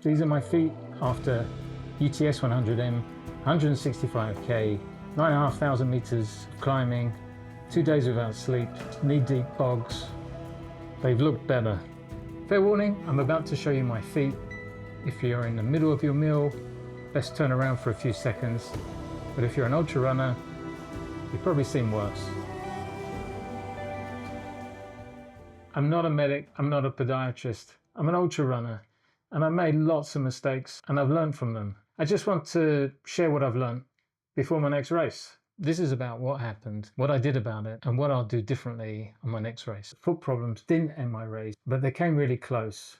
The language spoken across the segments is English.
These are my feet after UTS 100M, 165k, 9,500 meters of climbing, 2 days without sleep, knee-deep bogs. They've looked better. Fair warning, I'm about to show you my feet. If you're in the middle of your meal, best turn around for a few seconds. But if you're an ultra runner, you've probably seen worse. I'm not a medic, I'm not a podiatrist, I'm an ultra runner. And I made lots of mistakes and I've learned from them. I just want to share what I've learned before my next race. This is about what happened, what I did about it, and what I'll do differently on my next race. Foot problems didn't end my race, but they came really close.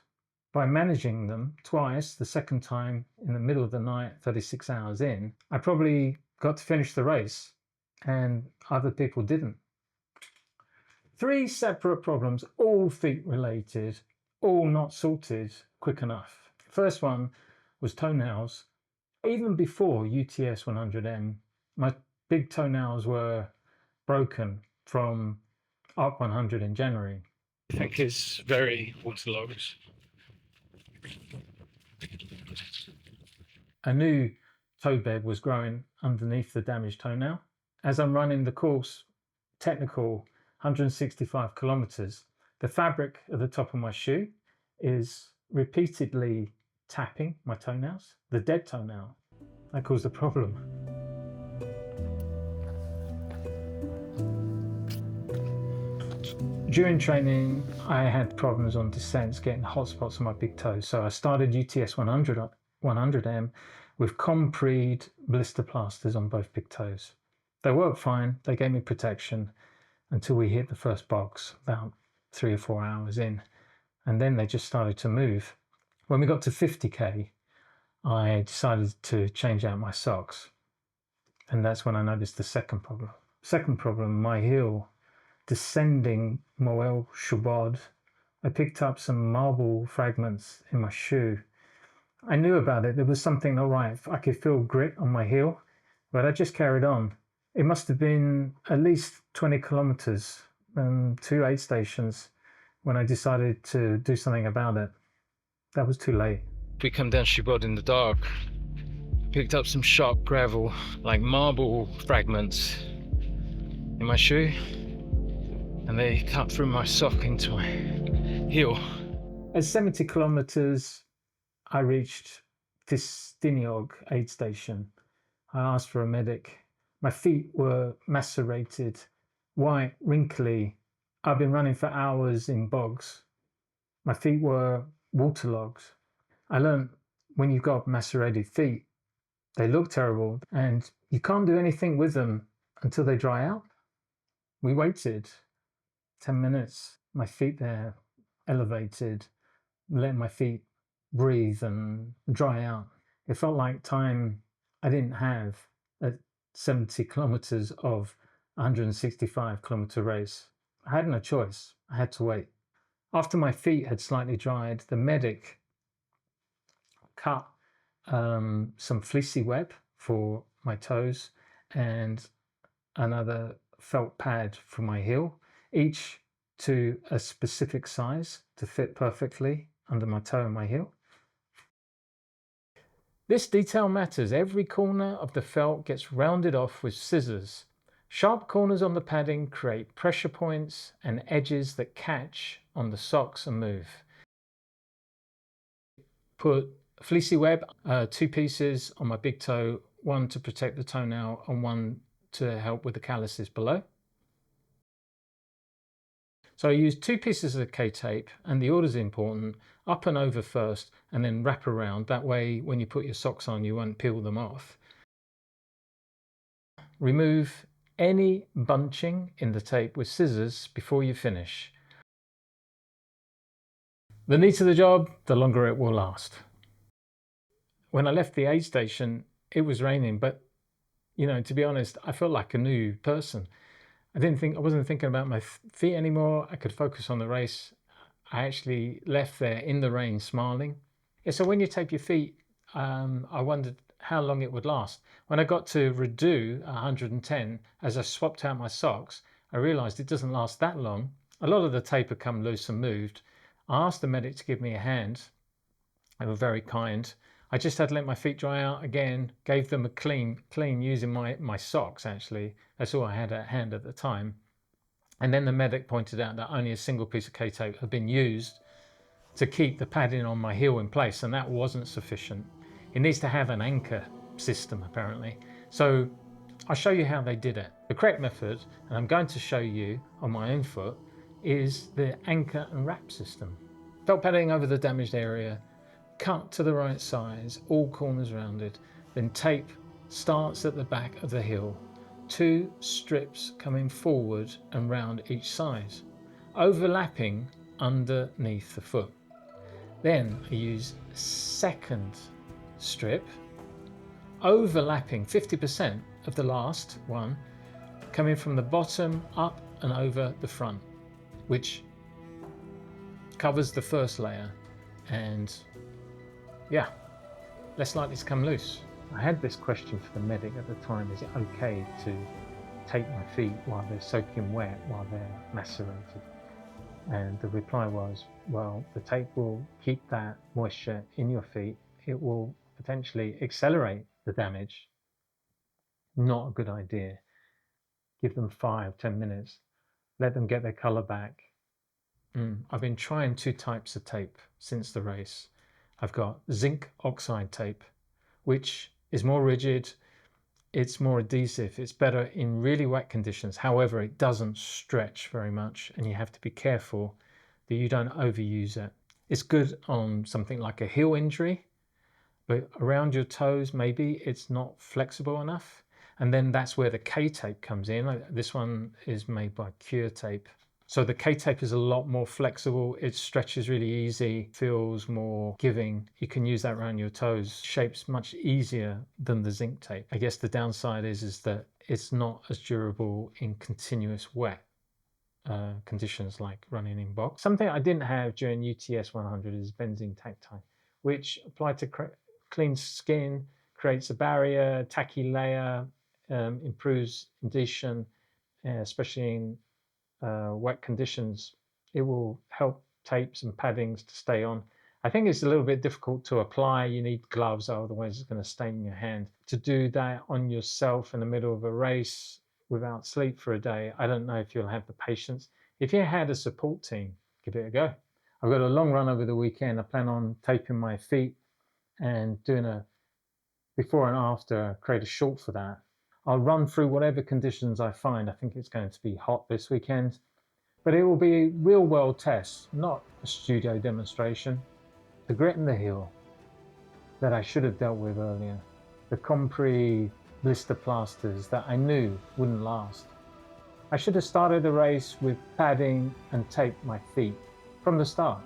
By managing them twice, the second time in the middle of the night, 36 hours in, I probably got to finish the race and other people didn't. 3 separate problems, all feet related, all not sorted quick enough. First one was toenails. Even before UTS 100M, my big toenails were broken from ARC 100 in January. I think it's very waterlogged. A new toe bed was growing underneath the damaged toenail. As I'm running the course, technical 165 kilometers, the fabric at the top of my shoe is repeatedly tapping my toenails, the dead toenail. That caused a problem. During training, I had problems on descents getting hot spots on my big toes, so I started UTS 100M with Compred blister plasters on both big toes. They worked fine, they gave me protection until we hit the first bogs about 3 or 4 hours in, and then they just started to move. When we got to 50k, I decided to change out my socks, and that's when I noticed the second problem. Second problem, my heel descending Moelle Chobod. I picked up some marble fragments in my shoe. I knew about it, there was something not right. I could feel grit on my heel, but I just carried on. It must have been at least 20 kilometers and 2 aid stations when I decided to do something about it. That was too late. We come down Chobod in the dark, picked up some sharp gravel, like marble fragments in my shoe, and they cut through my sock into my heel. At 70 kilometers, I reached Ffestiniog aid station. I asked for a medic. My feet were macerated, white, wrinkly. I've been running for hours in bogs. My feet were waterlogged. I learned when you've got macerated feet, they look terrible and you can't do anything with them until they dry out. We waited 10 minutes, my feet there elevated, let my feet breathe and dry out. It felt like time I didn't have at 70 kilometers of 165 kilometer race. I had no choice, I had to wait. After my feet had slightly dried, the medic cut some fleecy web for my toes and another felt pad for my heel, each to a specific size to fit perfectly under my toe and my heel. This detail matters. Every corner of the felt gets rounded off with scissors. Sharp corners on the padding create pressure points and edges that catch on the socks and move. Put fleecy web, 2 pieces on my big toe, one to protect the toenail and one to help with the calluses below. So I used 2 pieces of K-tape, and the order is important, up and over first and then wrap around. That way when you put your socks on you won't peel them off. Remove any bunching in the tape with scissors before you finish. The neater the job, the longer it will last. When I left the aid station, it was raining, but you know, to be honest, I felt like a new person. I wasn't thinking about my feet anymore. I could focus on the race. I actually left there in the rain smiling. Yeah, so when you tape your feet, I wondered how long it would last. When I got to redo 110, as I swapped out my socks, I realized it doesn't last that long. A lot of the tape had come loose and moved. I asked the medic to give me a hand They were very kind. I just had to let my feet dry out again, gave them a clean using my socks actually. That's all I had at hand at the time. And then the medic pointed out that only a single piece of K-tape had been used to keep the padding on my heel in place, and that wasn't sufficient. It needs to have an anchor system apparently. So I'll show you how they did it. The correct method, and I'm going to show you on my own foot, is the anchor and wrap system. Felt padding over the damaged area, cut to the right size, all corners rounded, then tape starts at the back of the heel, 2 strips coming forward and round each side, overlapping underneath the foot. Then I use a second strip, overlapping 50% of the last one, coming from the bottom up and over the front, which covers the first layer and yeah, less likely to come loose. I had this question for the medic at the time: is it okay to tape my feet while they're soaking wet, while they're macerated? And the reply was, well, the tape will keep that moisture in your feet. It will potentially accelerate the damage. Not a good idea. Give them 5-10 minutes. Let them get their color back. I've been trying 2 types of tape since the race. I've got zinc oxide tape, which is more rigid, it's more adhesive, it's better in really wet conditions. However, it doesn't stretch very much and you have to be careful that you don't overuse it. It's good on something like a heel injury, but around your toes maybe it's not flexible enough. And then that's where the K-tape comes in. This one is made by Cure Tape. So the K-tape is a lot more flexible, it stretches really easy, feels more giving. You can use that around your toes. Shape's much easier than the zinc tape. I guess the downside is that it's not as durable in continuous wet conditions like running in box. Something I didn't have during UTS 100 is benzene tactile, which applied to clean skin, creates a barrier, tacky layer, improves adhesion, especially in wet conditions. It will help tapes and paddings to stay on. I think it's a little bit difficult to apply. You need gloves, otherwise it's going to stain your hand. To do that on yourself in the middle of a race without sleep for a day, I don't know if you'll have the patience. If you had a support team, give it a go. I've got a long run over the weekend. I plan on taping my feet and doing a before and after, create a short for that. I'll run through whatever conditions I find. I think it's going to be hot this weekend, but it will be a real world test, not a studio demonstration. The grit in the heel that I should have dealt with earlier, the Compre blister plasters that I knew wouldn't last. I should have started the race with padding and taped my feet from the start.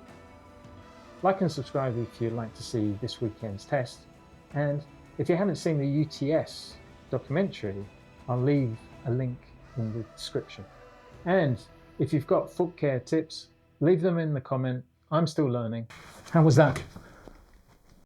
Like and subscribe if you'd like to see this weekend's test, and if you haven't seen the UTS documentary, I'll leave a link in the description. And if you've got foot care tips, leave them in the comment. I'm still learning. How was that?